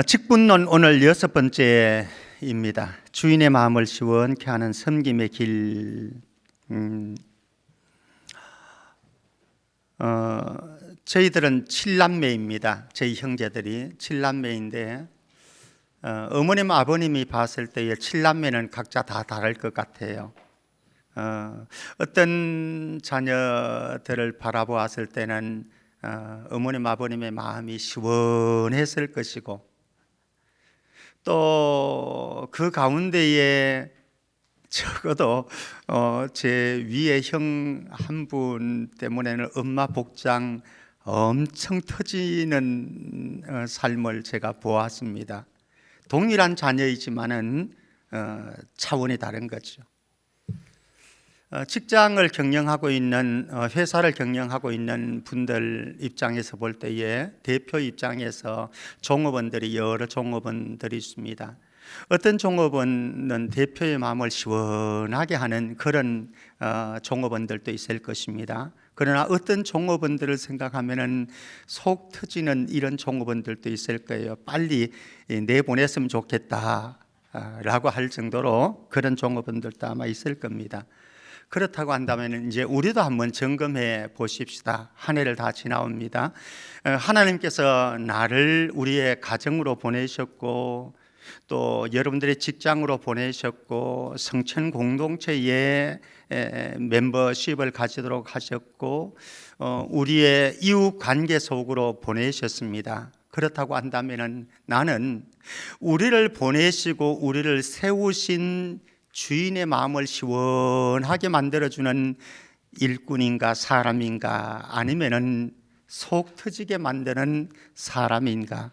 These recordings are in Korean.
직분론 오늘 6번째입니다. 주인의 마음을 시원케 하는 섬김의 길. 저희들은 7남매입니다. 저희 형제들이 7남매인데 어머님 아버님이 봤을 때의 7남매는 각자 다 다를 것 같아요. 어떤 자녀들을 바라보았을 때는 어머님 아버님의 마음이 시원했을 것이고, 또 그 가운데에 적어도 제 위에 형 한 분 때문에는 엄마 복장 엄청 터지는 삶을 제가 보았습니다. 동일한 자녀이지만은 차원이 다른 거죠. 직장을 경영하고 있는, 회사를 경영하고 있는 분들 입장에서 볼 때에 대표 입장에서 종업원들이 여러 종업원들이 있습니다. 어떤 종업원은 대표의 마음을 시원하게 하는 그런 종업원들도 있을 것입니다. 그러나 어떤 종업원들을 생각하면은 속 터지는 이런 종업원들도 있을 거예요. 빨리 내보냈으면 좋겠다 라고 할 정도로 그런 종업원들도 아마 있을 겁니다. 그렇다고 한다면 이제 우리도 한번 점검해 보십시다. 한 해를 다 지나옵니다. 하나님께서 나를 우리의 가정으로 보내셨고, 또 여러분들의 직장으로 보내셨고, 성천 공동체에 멤버십을 가지도록 하셨고, 우리의 이웃 관계 속으로 보내셨습니다. 그렇다고 한다면 나는 우리를 보내시고 우리를 세우신 주인의 마음을 시원하게 만들어주는 일꾼인가 사람인가, 아니면은 속 터지게 만드는 사람인가?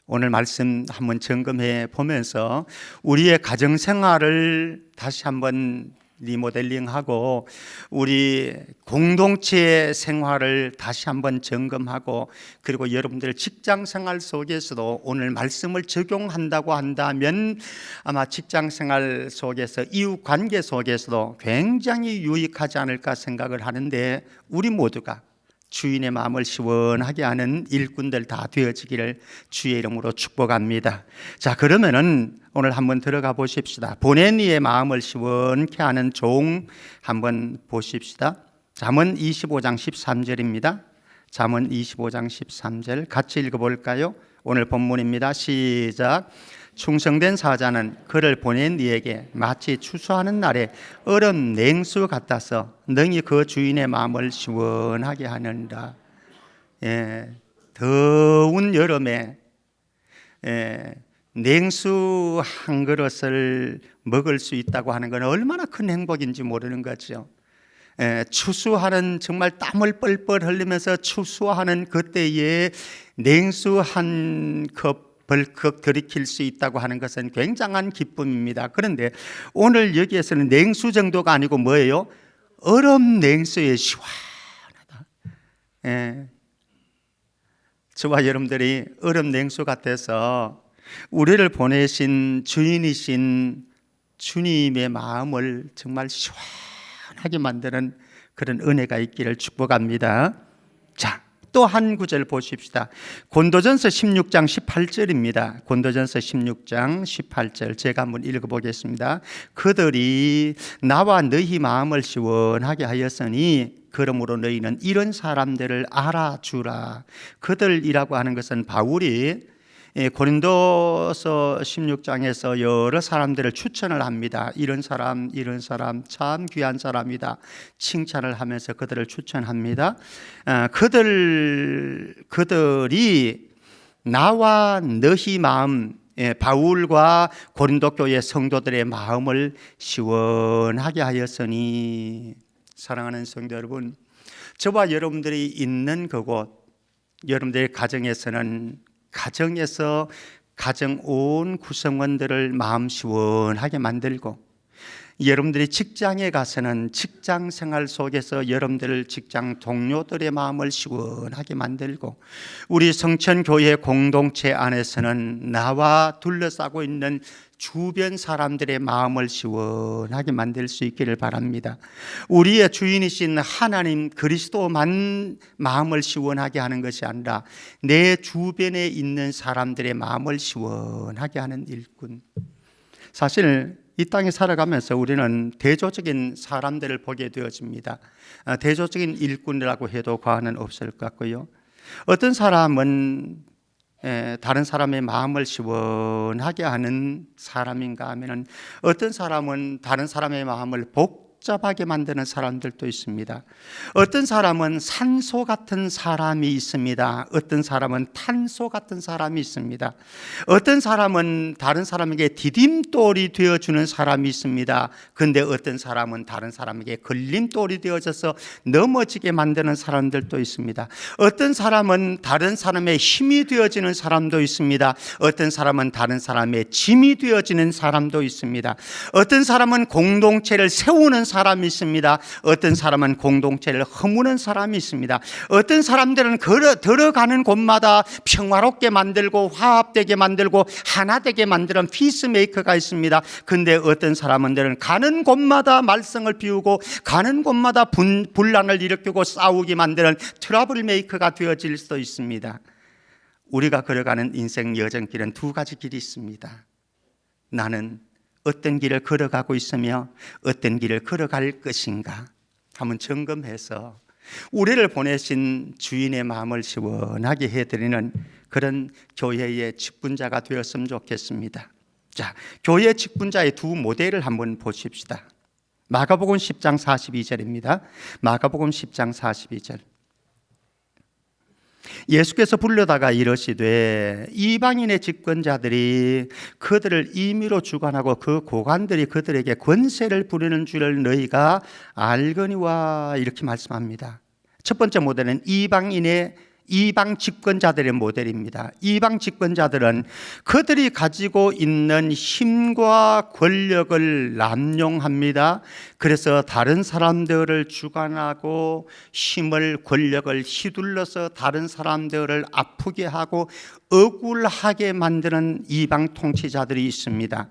오늘 말씀 한번 점검해 보면서 우리의 가정생활을 다시 한번 리모델링하고 우리 공동체 생활을 다시 한번 점검하고, 그리고 여러분들 직장생활 속에서도 오늘 말씀을 적용한다고 한다면 아마 직장생활 속에서 이웃관계 속에서도 굉장히 유익하지 않을까 생각을 하는데, 우리 모두가 주인의 마음을 시원하게 하는 일꾼들 다 되어지기를 주의 이름으로 축복합니다. 자, 그러면은 오늘 한번 들어가 보십시다. 보낸 이의 마음을 시원케 하는 종 한번 보십시다. 잠언 25장 13절입니다. 잠언 25장 13절 같이 읽어볼까요? 오늘 본문입니다. 시작. 충성된 사자는 그를 보낸 이에게 마치 추수하는 날에 얼음 냉수 같아서 능히 그 주인의 마음을 시원하게 하는다. 더운 여름에 냉수 한 그릇을 먹을 수 있다고 하는 건 얼마나 큰 행복인지 모르는 거죠. 추수하는, 정말 땀을 뻘뻘 흘리면서 추수하는 그때에 냉수 한 컵 벌컥 들이킬 수 있다고 하는 것은 굉장한 기쁨입니다. 그런데 오늘 여기에서는 냉수 정도가 아니고 뭐예요? 얼음 냉수에 시원하다. 저와 여러분들이 얼음 냉수 같아서 우리를 보내신 주인이신 주님의 마음을 정말 시원하게 만드는 그런 은혜가 있기를 축복합니다. 자, 또 한 구절 보십시다. 고린도전서 16장 18절입니다. 고린도전서 16장 18절 제가 한번 읽어보겠습니다. 그들이 나와 너희 마음을 시원하게 하였으니 그러므로 너희는 이런 사람들을 알아주라. 그들이라고 하는 것은 바울이 고린도서 16장에서 여러 사람들을 추천을 합니다. 이런 사람 참 귀한 사람이다, 칭찬을 하면서 그들을 추천합니다. 그들이 나와 너희 마음, 바울과 고린도 교회 성도들의 마음을 시원하게 하였으니. 사랑하는 성도 여러분, 저와 여러분들이 있는 그곳, 여러분들의 가정에서는 가정 온 구성원들을 마음 시원하게 만들고, 여러분들이 직장에 가서는 직장 생활 속에서 여러분들 직장 동료들의 마음을 시원하게 만들고, 우리 성천교회 공동체 안에서는 나와 둘러싸고 있는 주변 사람들의 마음을 시원하게 만들 수 있기를 바랍니다. 우리의 주인이신 하나님 그리스도만 마음을 시원하게 하는 것이 아니라 내 주변에 있는 사람들의 마음을 시원하게 하는 일꾼. 사실 이 땅에 살아가면서 우리는 대조적인 사람들을 보게 되어집니다. 대조적인 일꾼이라고 해도 과언은 없을 것 같고요. 어떤 사람은 다른 사람의 마음을 시원하게 하는 사람인가 하면, 어떤 사람은 다른 사람의 마음을 복잡하게 만드는 사람들도 있습니다. 어떤 사람은 산소 같은 사람이 있습니다. 어떤 사람은 탄소 같은 사람이 있습니다. 어떤 사람은 다른 사람에게 디딤돌이 되어주는 사람이 있습니다. 그런데 어떤 사람은 다른 사람에게 걸림돌이 되어져서 넘어지게 만드는 사람들도 있습니다. 어떤 사람은 다른 사람의 힘이 되어지는 사람도 있습니다. 어떤 사람은 다른 사람의 짐이 되어지는 사람도 있습니다. 어떤 사람은 공동체를 세우는 사람이 있습니다. 어떤 사람은 공동체를 허무는 사람이 있습니다. 어떤 사람들은 들어가는 곳마다 평화롭게 만들고 화합되게 만들고 하나 되게 만드는 피스메이커가 있습니다. 그런데 어떤 사람들은 가는 곳마다 말썽을 피우고 가는 곳마다 분란을 일으키고 싸우게 만드는 트러블 메이커가 되어질 수도 있습니다. 우리가 걸어가는 인생 여정길은 두 가지 길이 있습니다. 나는 어떤 길을 걸어가고 있으며 어떤 길을 걸어갈 것인가 한번 점검해서 우리를 보내신 주인의 마음을 시원하게 해드리는 그런 교회의 직분자가 되었으면 좋겠습니다. 자, 교회 직분자의 두 모델을 한번 보십시다. 마가복음 10장 42절입니다. 마가복음 10장 42절. 예수께서 불러다가 이르시되 이방인의 집권자들이 그들을 임의로 주관하고 그 고관들이 그들에게 권세를 부리는 줄을 너희가 알거니와, 이렇게 말씀합니다. 첫 번째 모델은 이방 집권자들의 모델입니다. 이방 집권자들은 그들이 가지고 있는 힘과 권력을 남용합니다. 그래서 다른 사람들을 주관하고 힘을, 권력을 휘둘러서 다른 사람들을 아프게 하고 억울하게 만드는 이방 통치자들이 있습니다.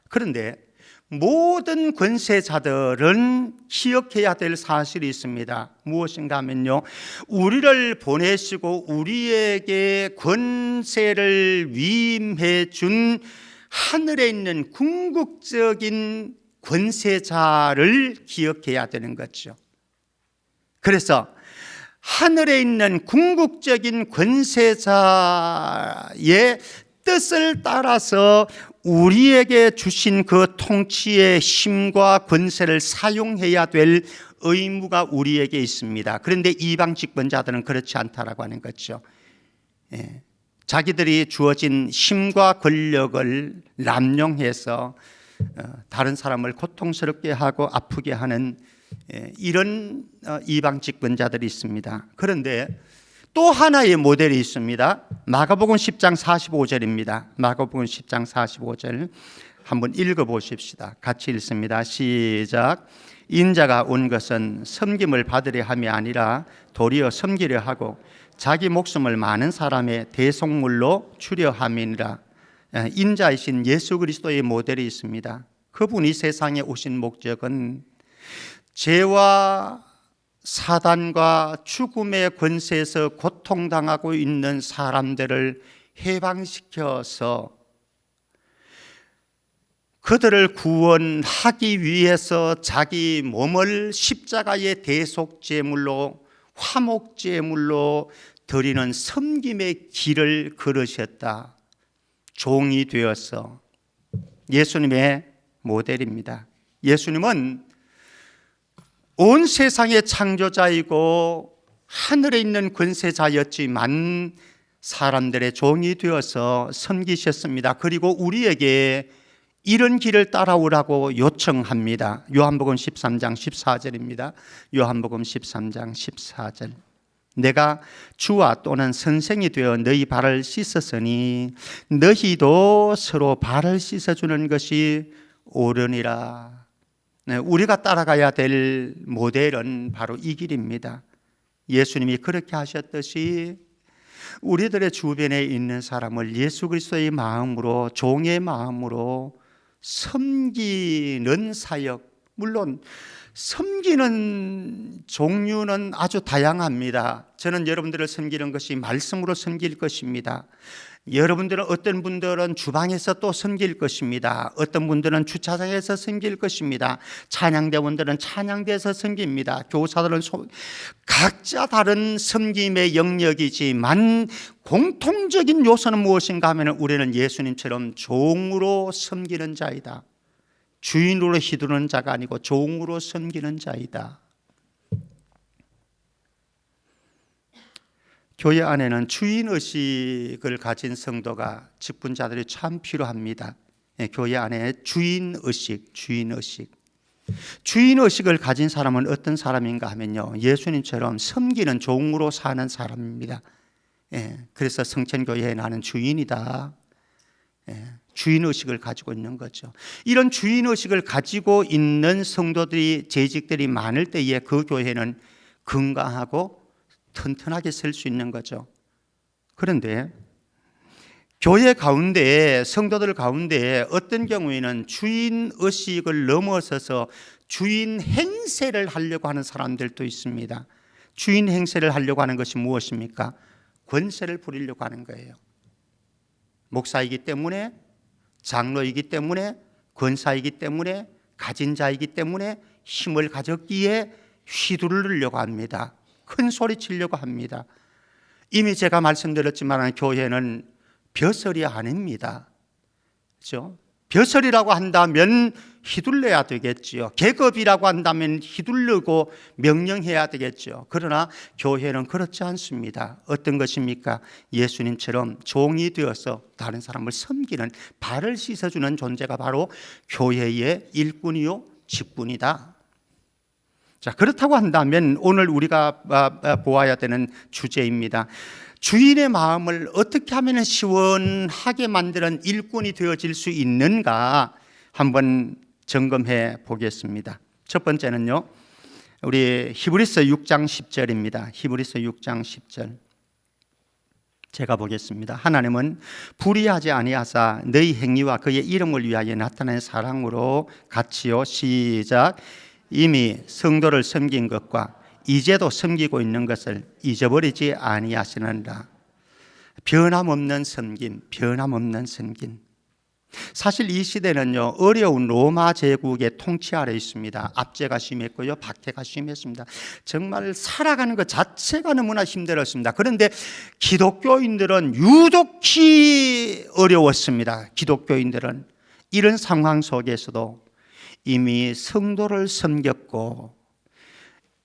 그런데 모든 권세자들은 기억해야 될 사실이 있습니다. 무엇인가 하면요, 우리를 보내시고 우리에게 권세를 위임해 준 하늘에 있는 궁극적인 권세자를 기억해야 되는 거죠. 그래서 하늘에 있는 궁극적인 권세자의 뜻을 따라서 우리에게 주신 그 통치의 힘과 권세를 사용해야 될 의무가 우리에게 있습니다. 그런데 이방 집권자들은 그렇지 않다라고 하는 거죠. 자기들이 주어진 힘과 권력을 남용해서 다른 사람을 고통스럽게 하고 아프게 하는 이런 이방 집권자들이 있습니다. 그런데 또 하나의 모델이 있습니다. 마가복음 10장 45절입니다. 마가복음 10장 45절 한번 읽어보십시다. 같이 읽습니다. 시작. 인자가 온 것은 섬김을 받으려 함이 아니라 도리어 섬기려 하고 자기 목숨을 많은 사람의 대속물로 주려 함이니라. 인자이신 예수 그리스도의 모델이 있습니다. 그분이 세상에 오신 목적은 죄와 사단과 죽음의 권세에서 고통당하고 있는 사람들을 해방시켜서 그들을 구원하기 위해서 자기 몸을 십자가의 대속제물로, 화목제물로 드리는 섬김의 길을 걸으셨다. 종이 되어서 예수님의 모델입니다. 예수님은 온 세상의 창조자이고 하늘에 있는 권세자였지만 사람들의 종이 되어서 섬기셨습니다. 그리고 우리에게 이런 길을 따라오라고 요청합니다. 요한복음 13장 14절입니다. 요한복음 13장 14절. 내가 주와 또는 선생이 되어 너희 발을 씻었으니 너희도 서로 발을 씻어주는 것이 옳으니라. 우리가 따라가야 될 모델은 바로 이 길입니다. 예수님이 그렇게 하셨듯이 우리들의 주변에 있는 사람을 예수 그리스도의 마음으로, 종의 마음으로 섬기는 사역, 물론 섬기는 종류는 아주 다양합니다. 저는 여러분들을 섬기는 것이 말씀으로 섬길 것입니다. 여러분들은, 어떤 분들은 주방에서 또 섬길 것입니다. 어떤 분들은 주차장에서 섬길 것입니다. 찬양대원들은 찬양대에서 섬깁니다. 교사들은 각자 다른 섬김의 영역이지만 공통적인 요소는 무엇인가 하면 우리는 예수님처럼 종으로 섬기는 자이다. 주인으로 휘두르는 자가 아니고 종으로 섬기는 자이다. 교회 안에는 주인의식을 가진 성도가, 직분자들이 참 필요합니다. 교회 안에 주인의식. 주인의식을 가진 사람은 어떤 사람인가 하면요, 예수님처럼 섬기는 종으로 사는 사람입니다. 그래서 성천교회에 나는 주인이다. 주인의식을 가지고 있는 거죠. 이런 주인의식을 가지고 있는 성도들이, 재직들이 많을 때에 그 교회는 건강하고 튼튼하게 설 수 있는 거죠. 그런데 교회 가운데, 성도들 가운데 어떤 경우에는 주인의식을 넘어서서 주인 행세를 하려고 하는 사람들도 있습니다. 주인 행세를 하려고 하는 것이 무엇입니까? 권세를 부리려고 하는 거예요. 목사이기 때문에, 장로이기 때문에, 권사이기 때문에, 가진 자이기 때문에 힘을 가졌기에 휘두르려고 합니다. 큰 소리 치려고 합니다. 이미 제가 말씀드렸지만 교회는 벼슬이 아닙니다. 그렇죠? 벼슬이라고 한다면 휘둘러야 되겠지요. 계급이라고 한다면 휘둘르고 명령해야 되겠죠. 그러나 교회는 그렇지 않습니다. 어떤 것입니까? 예수님처럼 종이 되어서 다른 사람을 섬기는, 발을 씻어주는 존재가 바로 교회의 일꾼이요 직분이다. 자, 그렇다고 한다면 오늘 우리가 보아야 되는 주제입니다. 주인의 마음을 어떻게 하면 시원하게 만드는 일꾼이 되어질 수 있는가 한번 점검해 보겠습니다. 첫 번째는요, 우리 히브리서 6장 10절입니다. 히브리서 6장 10절 제가 보겠습니다. 하나님은 불의하지 아니하사 너희 행위와 그의 이름을 위하여 나타낸 사랑으로 같이요, 시작, 이미 성도를 섬긴 것과 이제도 섬기고 있는 것을 잊어버리지 아니하시느니라. 변함없는 섬김, 변함없는 섬김. 사실 이 시대는요, 어려운 로마 제국의 통치 아래 있습니다. 압제가 심했고요, 박해가 심했습니다. 정말 살아가는 것 자체가 너무나 힘들었습니다. 그런데 기독교인들은 유독히 어려웠습니다. 기독교인들은 이런 상황 속에서도 이미 성도를 섬겼고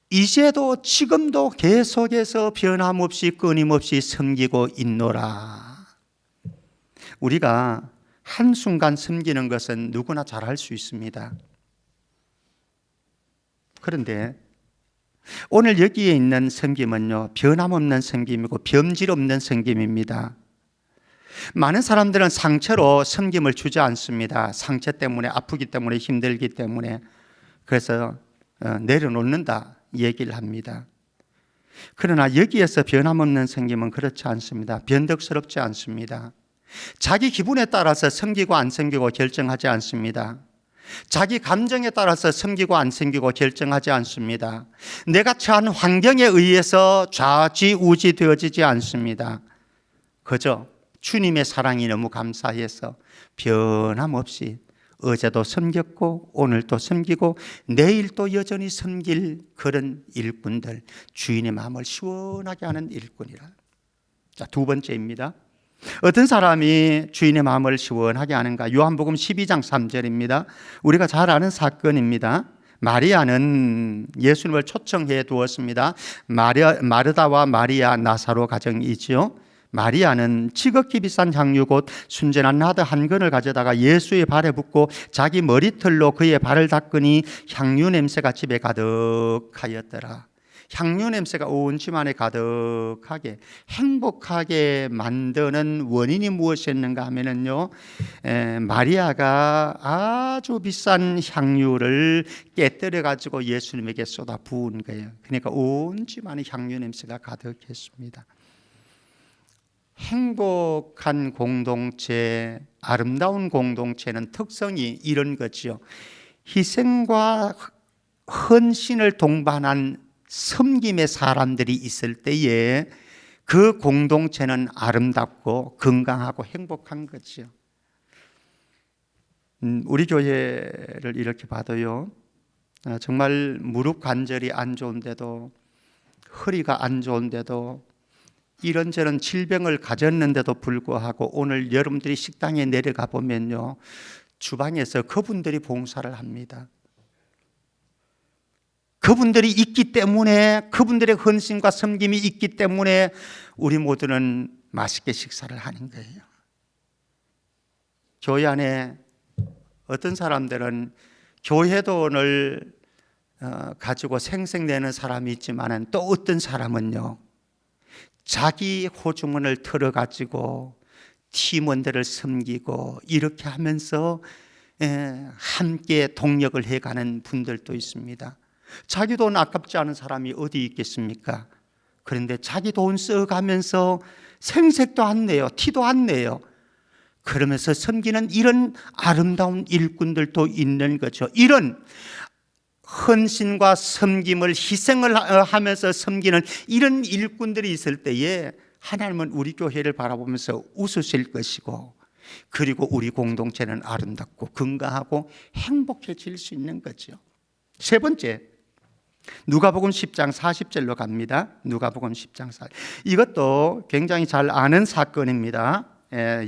이제도 지금도 계속해서 변함없이 끊임없이 섬기고 있노라. 우리가 한순간 섬기는 것은 누구나 잘할 수 있습니다. 그런데 오늘 여기에 있는 섬김은요, 변함없는 섬김이고 변질 없는 섬김입니다. 많은 사람들은 상처로 섬김을 주지 않습니다. 상처 때문에, 아프기 때문에, 힘들기 때문에. 그래서 내려놓는다 얘기를 합니다. 그러나 여기에서 변함없는 섬김은 그렇지 않습니다. 변덕스럽지 않습니다. 자기 기분에 따라서 섬기고 안 섬기고 결정하지 않습니다. 자기 감정에 따라서 섬기고 안 섬기고 결정하지 않습니다. 내가 처한 환경에 의해서 좌지우지 되어지지 않습니다. 그저 주님의 사랑이 너무 감사해서 변함없이 어제도 섬겼고 오늘도 섬기고 내일도 여전히 섬길 그런 일꾼들, 주인의 마음을 시원하게 하는 일꾼이라. 자, 두 번째입니다. 어떤 사람이 주인의 마음을 시원하게 하는가? 요한복음 12장 3절입니다. 우리가 잘 아는 사건입니다. 마리아는 예수님을 초청해 두었습니다. 마르다와 마리아 나사로 가정이지요. 마리아는 지극히 비싼 향유 곧 순전한 나드 한 근을 가져다가 예수의 발에 붓고 자기 머리털로 그의 발을 닦으니 향유 냄새가 집에 가득하였더라. 향유 냄새가 온 집안에 가득하게 행복하게 만드는 원인이 무엇이었는가 하면은요, 마리아가 아주 비싼 향유를 깨뜨려 가지고 예수님에게 쏟아 부은 거예요. 그러니까 온 집안에 향유 냄새가 가득했습니다. 행복한 공동체, 아름다운 공동체는 특성이 이런 거죠. 희생과 헌신을 동반한 섬김의 사람들이 있을 때에 그 공동체는 아름답고 건강하고 행복한 거죠. 우리 교회를 이렇게 봐도요, 정말 무릎 관절이 안 좋은데도, 허리가 안 좋은데도, 이런저런 질병을 가졌는데도 불구하고 오늘 여러분들이 식당에 내려가 보면요, 주방에서 그분들이 봉사를 합니다. 그분들이 있기 때문에, 그분들의 헌신과 섬김이 있기 때문에 우리 모두는 맛있게 식사를 하는 거예요. 교회 안에 어떤 사람들은 교회 돈을 가지고 생색내는 사람이 있지만 또 어떤 사람은요, 자기 호주머니를 털어가지고 팀원들을 섬기고 이렇게 하면서 함께 동력을 해가는 분들도 있습니다. 자기 돈 아깝지 않은 사람이 어디 있겠습니까? 그런데 자기 돈 써가면서 생색도 안 내요, 티도 안 내요. 그러면서 섬기는 이런 아름다운 일꾼들도 있는 거죠. 이런 헌신과 섬김을, 희생을 하면서 섬기는 이런 일꾼들이 있을 때에 하나님은 우리 교회를 바라보면서 웃으실 것이고, 그리고 우리 공동체는 아름답고 건강하고 행복해질 수 있는 거죠. 세 번째, 누가복음 10장 40절로 갑니다. 누가복음 10장 40절. 이것도 굉장히 잘 아는 사건입니다.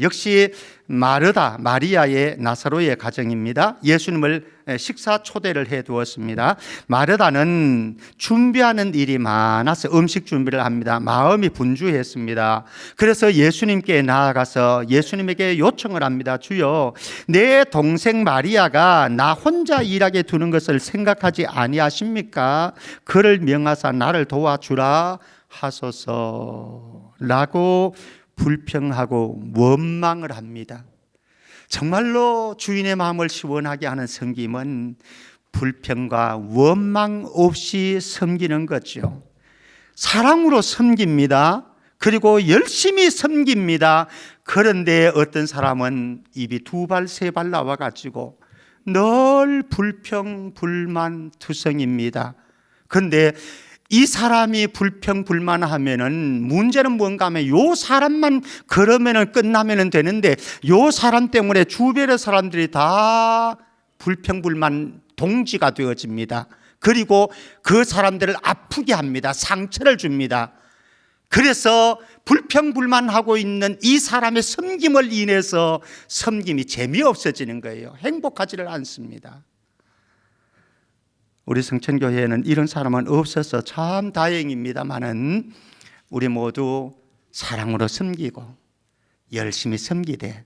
역시 마리아의 나사로의 가정입니다. 예수님을 식사 초대를 해 두었습니다. 마르다는 준비하는 일이 많아서 음식 준비를 합니다. 마음이 분주했습니다. 그래서 예수님께 나아가서 예수님에게 요청을 합니다. 주여, 내 동생 마리아가 나 혼자 일하게 두는 것을 생각하지 아니하십니까? 그를 명하사 나를 도와주라 하소서라고 불평하고 원망을 합니다. 정말로 주인의 마음을 시원하게 하는 섬김은 불평과 원망 없이 섬기는 거죠. 사랑으로 섬깁니다. 그리고 열심히 섬깁니다. 그런데 어떤 사람은 입이 두 발, 세 발 나와가지고 늘 불평, 불만, 투성입니다. 그런데 이 사람이 불평불만하면은 문제는 뭔가 하면 요 사람만 그러면은 끝나면은 되는데 요 사람 때문에 주변의 사람들이 다 불평불만 동지가 되어집니다. 그리고 그 사람들을 아프게 합니다. 상처를 줍니다. 그래서 불평불만하고 있는 이 사람의 섬김을 인해서 섬김이 재미없어지는 거예요. 행복하지를 않습니다. 우리 성천교회에는 이런 사람은 없어서 참 다행입니다만은 우리 모두 사랑으로 섬기고 열심히 섬기되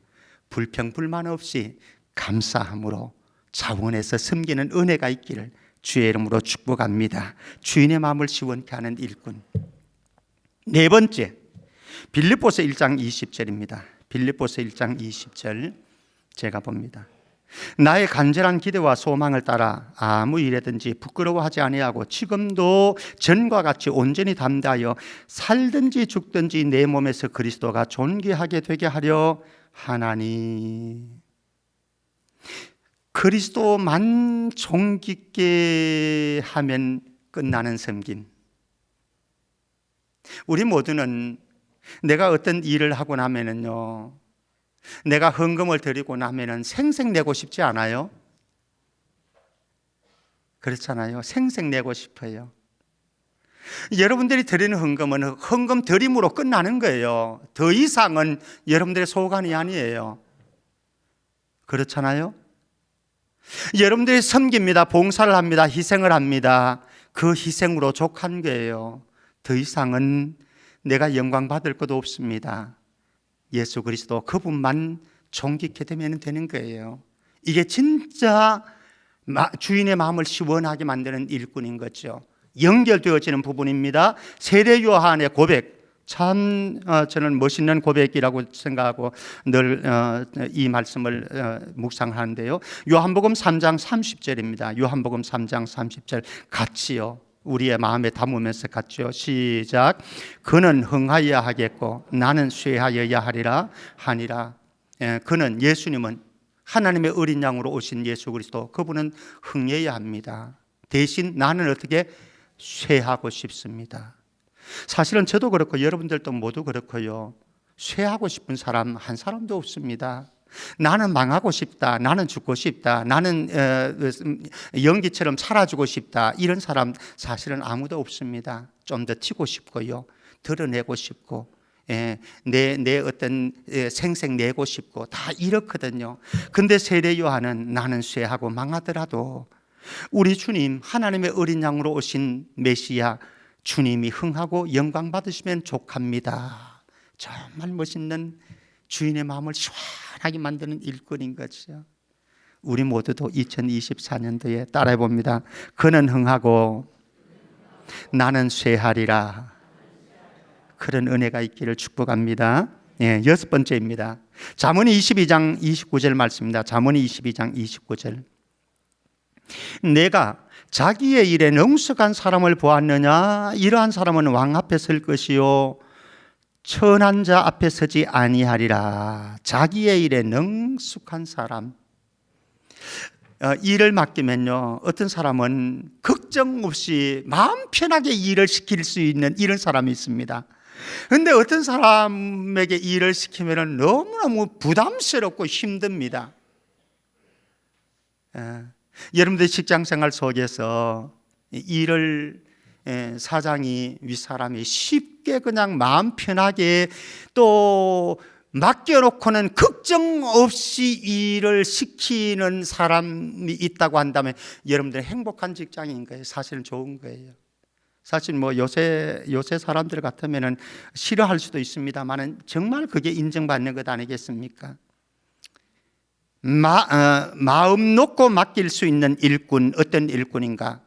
불평불만 없이 감사함으로 자원해서 섬기는 은혜가 있기를 주의 이름으로 축복합니다. 주인의 마음을 시원케 하는 일꾼. 네 번째, 빌립보서 1장 20절입니다. 빌립보서 1장 20절 제가 봅니다. 나의 간절한 기대와 소망을 따라 아무 일에든지 부끄러워하지 아니하고 지금도 전과 같이 온전히 담대하여 살든지 죽든지 내 몸에서 그리스도가 존귀하게 되게 하려 하나니. 그리스도만 존귀게 하면 끝나는 섬김. 우리 모두는 내가 어떤 일을 하고 나면은요, 내가 헌금을 드리고 나면은 생색내고 싶지 않아요? 그렇잖아요. 생색내고 싶어요. 여러분들이 드리는 헌금은 헌금 드림으로 끝나는 거예요. 더 이상은 여러분들의 소관이 아니에요. 그렇잖아요. 여러분들이 섬깁니다. 봉사를 합니다. 희생을 합니다. 그 희생으로 족한 거예요. 더 이상은 내가 영광 받을 것도 없습니다. 예수 그리스도 그분만 존귀케 되면 되는 거예요. 이게 진짜 주인의 마음을 시원하게 만드는 일꾼인 거죠. 연결되어지는 부분입니다. 세례 요한의 고백, 참 저는 멋있는 고백이라고 생각하고 늘 이 말씀을 묵상하는데요. 요한복음 3장 30절입니다. 요한복음 3장 30절 같이요, 우리의 마음에 담으면서 같이요. 시작. 그는 흥하여야 하겠고 나는 쇠하여야 하리라 하니라. 그는, 예수님은 하나님의 어린 양으로 오신 예수 그리스도, 그분은 흥해야 합니다. 대신 나는 어떻게 쇠하고 싶습니다. 사실은 저도 그렇고 여러분들도 모두 그렇고요, 쇠하고 싶은 사람 한 사람도 없습니다. 나는 망하고 싶다, 나는 죽고 싶다, 나는 연기처럼 사라지고 싶다, 이런 사람 사실은 아무도 없습니다. 좀 더 튀고 싶고요, 드러내고 싶고, 내 어떤 생색 내고 싶고 다 이렇거든요. 근데 세례 요한은 나는 쇠하고 망하더라도 우리 주님, 하나님의 어린 양으로 오신 메시아 주님이 흥하고 영광 받으시면 족합니다. 정말 멋있는, 주인의 마음을 시원하게 만드는 일꾼인 거죠. 우리 모두도 2024년도에 따라해 봅니다. 그는 흥하고 나는 쇠하리라. 그런 은혜가 있기를 축복합니다. 여섯 번째입니다. 잠언이 22장 29절 말씀입니다. 잠언이 22장 29절. 내가 자기의 일에 능숙한 사람을 보았느냐? 이러한 사람은 왕 앞에 설 것이요 천한 자 앞에 서지 아니하리라. 자기의 일에 능숙한 사람, 일을 맡기면요, 어떤 사람은 걱정 없이 마음 편하게 일을 시킬 수 있는 이런 사람이 있습니다. 그런데 어떤 사람에게 일을 시키면 너무너무 부담스럽고 힘듭니다. 여러분들 직장생활 속에서 일을 사장이, 윗사람이 쉽게 그냥 마음 편하게 또 맡겨놓고는 걱정 없이 일을 시키는 사람이 있다고 한다면 여러분들 행복한 직장인 거예요. 사실은 좋은 거예요. 사실 뭐 요새 사람들 같으면 싫어할 수도 있습니다만 정말 그게 인정받는 것 아니겠습니까? 마음 놓고 맡길 수 있는 일꾼, 어떤 일꾼인가?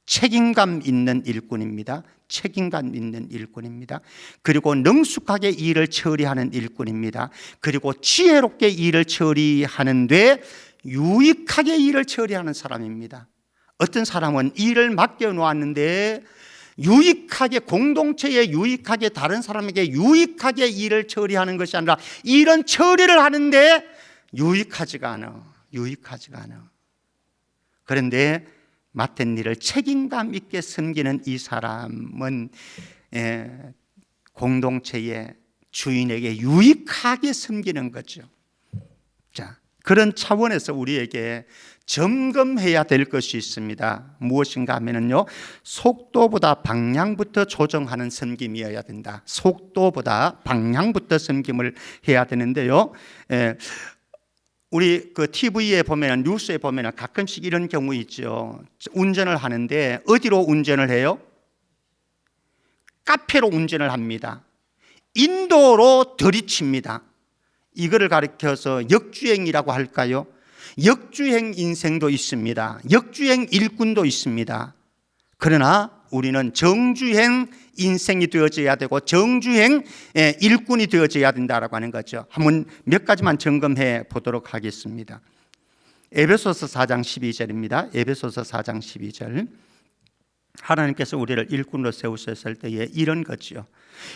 책임감 있는 일꾼입니다. 책임감 있는 일꾼입니다. 그리고 능숙하게 일을 처리하는 일꾼입니다. 그리고 지혜롭게 일을 처리하는데 유익하게 일을 처리하는 사람입니다. 어떤 사람은 일을 맡겨놓았는데 유익하게, 공동체에 유익하게, 다른 사람에게 유익하게 일을 처리하는 것이 아니라 이런 처리를 하는데 유익하지가 않아. 그런데 맡은 일을 책임감 있게 섬기는 이 사람은 공동체의 주인에게 유익하게 섬기는 거죠. 자, 그런 차원에서 우리에게 점검해야 될 것이 있습니다. 무엇인가 하면요, 속도보다 방향부터 조정하는 섬김이어야 된다. 속도보다 방향부터 섬김을 해야 되는데요, 우리 그 TV에 보면, 뉴스에 보면 가끔씩 이런 경우 있죠. 운전을 하는데 어디로 운전을 해요? 카페로 운전을 합니다. 인도로 들이칩니다. 이거를 가리켜서 역주행이라고 할까요? 역주행 인생도 있습니다. 역주행 일꾼도 있습니다. 그러나 우리는 정주행 인생이 되어져야 되고 정주행 일꾼이 되어져야 된다라고 하는 거죠. 한번 몇 가지만 점검해 보도록 하겠습니다. 에베소서 4장 12절입니다. 에베소서 4장 12절. 하나님께서 우리를 일꾼으로 세우셨을 때에 이런 거죠.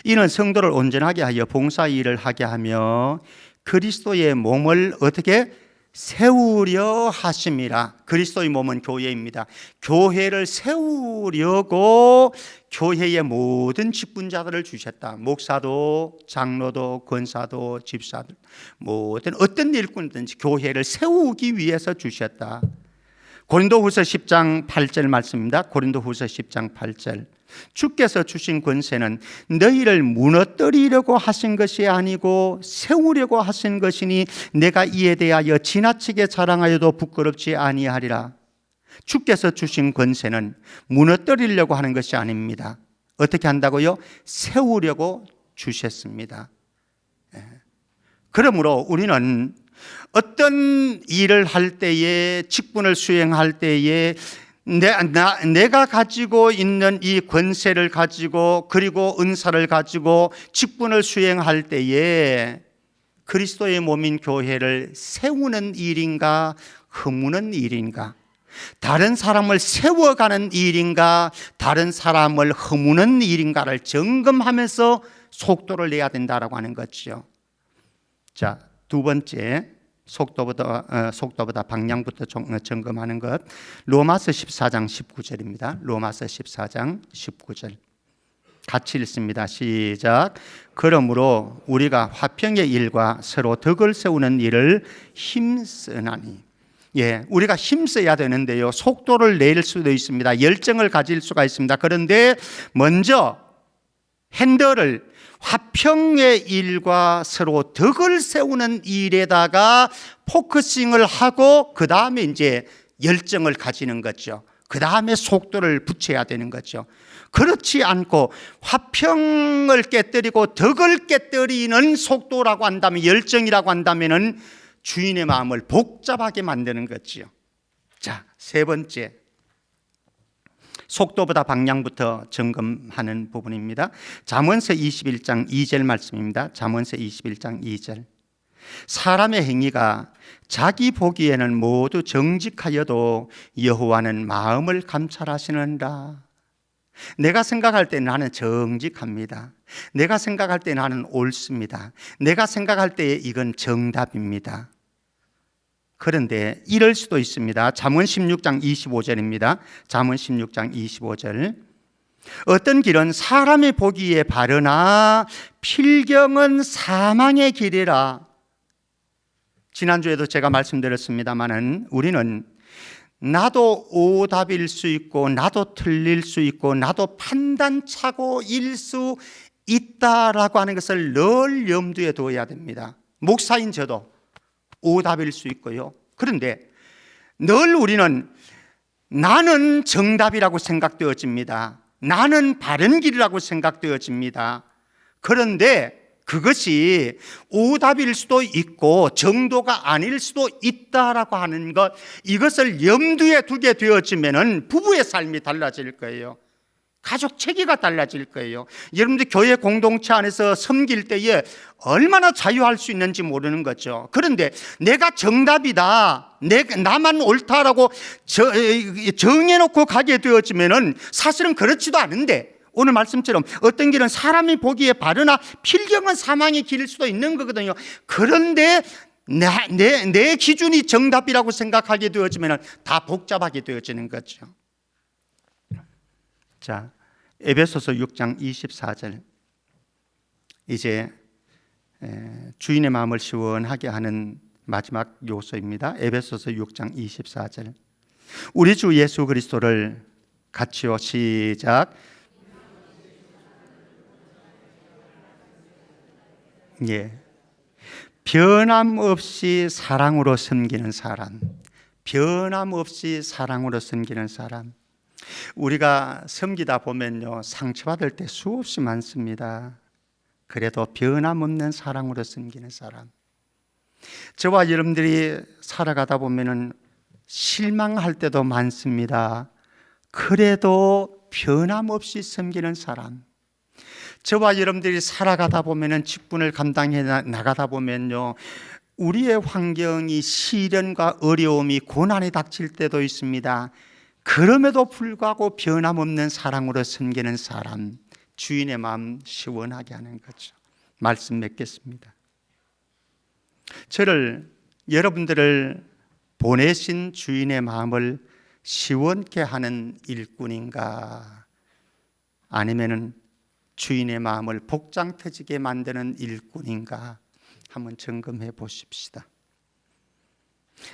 이는 성도를 온전하게 하여 봉사일을 하게 하며 그리스도의 몸을 어떻게 세우려 하심이라. 그리스도의 몸은 교회입니다. 교회를 세우려고 교회의 모든 직분자들을 주셨다. 목사도, 장로도, 권사도, 집사들, 모든 어떤 일꾼이든지 교회를 세우기 위해서 주셨다. 고린도후서 10장 8절 말씀입니다. 고린도후서 10장 8절. 주께서 주신 권세는 너희를 무너뜨리려고 하신 것이 아니고 세우려고 하신 것이니 내가 이에 대하여 지나치게 자랑하여도 부끄럽지 아니하리라. 주께서 주신 권세는 무너뜨리려고 하는 것이 아닙니다. 어떻게 한다고요? 세우려고 주셨습니다. 그러므로 우리는 어떤 일을 할 때에, 직분을 수행할 때에 내가 가지고 있는 이 권세를 가지고 그리고 은사를 가지고 직분을 수행할 때에 그리스도의 몸인 교회를 세우는 일인가 허무는 일인가, 다른 사람을 세워가는 일인가 다른 사람을 허무는 일인가를 점검하면서 속도를 내야 된다라고 하는 거죠. 자, 두 번째, 속도보다 방향부터 점검하는 것, 로마서 14장 19절입니다. 로마서 14장 19절 같이 읽습니다. 시작. 그러므로 우리가 화평의 일과 서로 덕을 세우는 일을 힘쓰나니. 우리가 힘써야 되는데요, 속도를 낼 수도 있습니다. 열정을 가질 수가 있습니다. 그런데 먼저 핸들을 화평의 일과 서로 덕을 세우는 일에다가 포커싱을 하고 그 다음에 이제 열정을 가지는 거죠. 그 다음에 속도를 붙여야 되는 거죠. 그렇지 않고 화평을 깨뜨리고 덕을 깨뜨리는 속도라고 한다면, 열정이라고 한다면은 주인의 마음을 복잡하게 만드는 거지요. 자, 세 번째, 속도보다 방향부터 점검하는 부분입니다. 잠언서 21장 2절 말씀입니다. 잠언서 21장 2절. 사람의 행위가 자기 보기에는 모두 정직하여도 여호와는 마음을 감찰하시는다. 내가 생각할 때 나는 정직합니다. 내가 생각할 때 나는 옳습니다. 내가 생각할 때 이건 정답입니다. 그런데 이럴 수도 있습니다. 잠언 16장 25절입니다. 잠언 16장 25절. 어떤 길은 사람의 보기에 바르나 필경은 사망의 길이라. 지난주에도 제가 말씀드렸습니다마는 우리는 나도 오답일 수 있고 나도 틀릴 수 있고 나도 판단착오일 수 있다라고 하는 것을 늘 염두에 둬야 됩니다. 목사인 저도 오답일 수 있고요. 그런데 늘 우리는 나는 정답이라고 생각되어집니다. 나는 바른 길이라고 생각되어집니다. 그런데 그것이 오답일 수도 있고 정도가 아닐 수도 있다라고 하는 것, 이것을 염두에 두게 되어지면은 부부의 삶이 달라질 거예요. 가족 체계가 달라질 거예요. 여러분들 교회 공동체 안에서 섬길 때에 얼마나 자유할 수 있는지 모르는 거죠. 그런데 내가 정답이다, 나만 옳다라고 정해놓고 가게 되어지면은 사실은 그렇지도 않은데, 오늘 말씀처럼 어떤 길은 사람이 보기에 바르나 필경은 사망의 길일 수도 있는 거거든요. 그런데 내 기준이 정답이라고 생각하게 되어지면 다 복잡하게 되어지는 거죠. 자, 에베소서 6장 24절. 이제 주인의 마음을 시원하게 하는 마지막 요소입니다. 에베소서 6장 24절. 우리 주 예수 그리스도를 같이요. 시작. 변함없이 사랑으로 섬기는 사람. 변함없이 사랑으로 섬기는 사람. 우리가 섬기다 보면요, 상처받을 때 수없이 많습니다. 그래도 변함없는 사랑으로 섬기는 사람. 저와 여러분들이 살아가다 보면은 실망할 때도 많습니다. 그래도 변함없이 섬기는 사람. 저와 여러분들이 살아가다 보면은 직분을 감당해 나가다 보면요, 우리의 환경이 시련과 어려움이 고난이 닥칠 때도 있습니다. 그럼에도 불구하고 변함없는 사랑으로 섬기는 사람, 주인의 마음 시원하게 하는 거죠. 말씀 맺겠습니다. 여러분들을 보내신 주인의 마음을 시원케 하는 일꾼인가, 아니면은 주인의 마음을 복장 터지게 만드는 일꾼인가 한번 점검해 보십시다.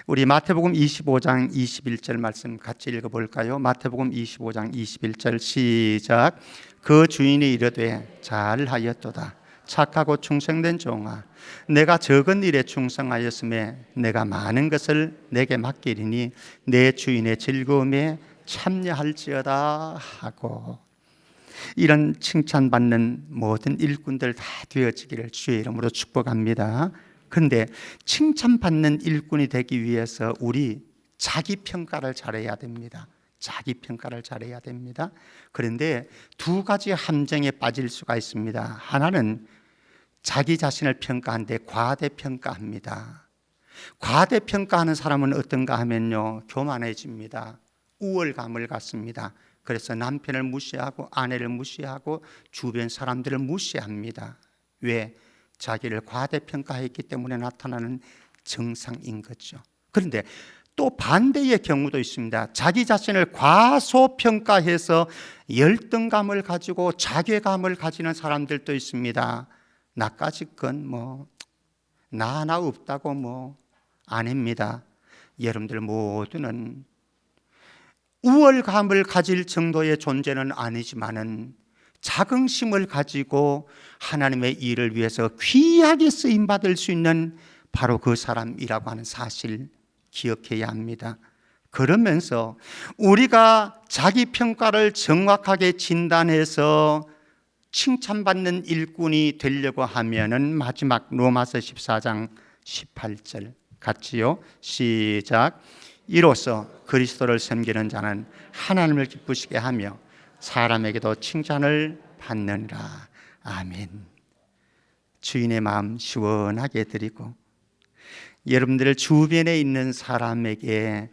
우리 마태복음 25장 21절 말씀 같이 읽어볼까요? 마태복음 25장 21절 시작. 그 주인이 이르되 잘하였도다 착하고 충성된 종아, 내가 적은 일에 충성하였음에 내가 많은 것을 내게 맡기리니 내 주인의 즐거움에 참여할지어다 하고, 이런 칭찬받는 모든 일꾼들 다 되어지기를 주의 이름으로 축복합니다. 그런데 칭찬받는 일꾼이 되기 위해서 우리 자기 평가를 잘해야 됩니다. 자기 평가를 잘해야 됩니다. 그런데 두 가지 함정에 빠질 수가 있습니다. 하나는 자기 자신을 평가하는데 과대평가합니다. 과대평가하는 사람은 어떤가 하면요, 교만해집니다. 우월감을 갖습니다. 그래서 남편을 무시하고 아내를 무시하고 주변 사람들을 무시합니다. 왜? 자기를 과대평가했기 때문에 나타나는 증상인 거죠. 그런데 또 반대의 경우도 있습니다. 자기 자신을 과소평가해서 열등감을 가지고 자괴감을 가지는 사람들도 있습니다. 나까지 건 나 하나 없다고 아닙니다. 여러분들 모두는 우월감을 가질 정도의 존재는 아니지만은 자긍심을 가지고 하나님의 일을 위해서 귀하게 쓰임받을 수 있는 바로 그 사람이라고 하는 사실 기억해야 합니다. 그러면서 우리가 자기 평가를 정확하게 진단해서 칭찬받는 일꾼이 되려고 하면은 마지막 로마서 14장 18절 같이요. 시작. 이로써 그리스도를 섬기는 자는 하나님을 기쁘시게 하며 사람에게도 칭찬을 받느니라. 아멘. 주인의 마음 시원하게 드리고 여러분들 주변에 있는 사람에게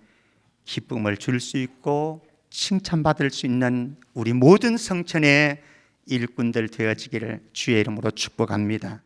기쁨을 줄 수 있고 칭찬받을 수 있는 우리 모든 성천의 일꾼들 되어지기를 주의 이름으로 축복합니다.